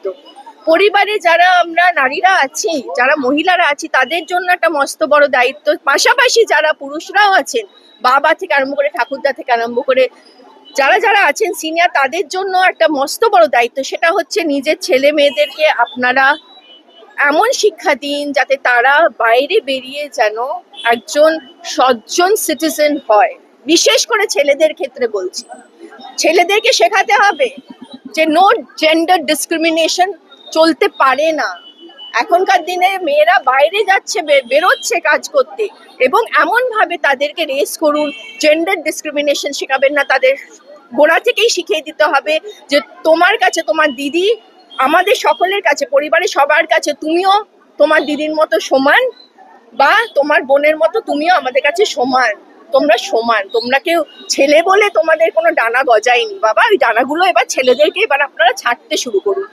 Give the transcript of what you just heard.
তো পরিবারে যারা আমরা নারীরা আছি, যারা মহিলারা আছি, তাদের জন্য একটা মস্ত বড় দায়িত্ব। পাশাপাশি যারা পুরুষরাও আছেন, বাবা থেকে আরম্ভ করে ঠাকুরদা থেকে আরম্ভ করে যারা যারা আছেন সিনিয়র, তাদের জন্য একটা মস্ত বড় দায়িত্ব। সেটা হচ্ছে নিজের ছেলে মেয়েদেরকে আপনারা এমন শিক্ষা দিন যাতে তারা বাইরে বেরিয়ে যেন একজন সজ্জন সিটিজেন হয়। বিশেষ করে ছেলেদের ক্ষেত্রে বলছি, ছেলেদেরকে শেখাতে হবে যে নো জেন্ডার ডিসক্রিমিনেশন চলতে পারে না। এখনকার দিনে মেয়েরা বাইরে যাচ্ছে, বেরোচ্ছে কাজ করতে, এবং এমন ভাবে তাদেরকে রেস করুন, জেন্ডার ডিসক্রিমিনেশন শেখাবেন না। তাদের গোড়া থেকেই শিখিয়ে দিতে হবে যে তোমার কাছে তোমার দিদি, আমাদের সকলের কাছে, পরিবারের সবার কাছে তুমিও তোমার দিদির মতো সমান, বা তোমার বোনের মতো তুমিও আমাদের কাছে সমান। তোমরা সমান, তোমরা কেউ ছেলে বলে তোমাদের কোনো ডানা গজায়নি বাবা। ওই ডানাগুলো এবার ছেলেদেরকে এবার আপনারা ছাড়তে শুরু করুন।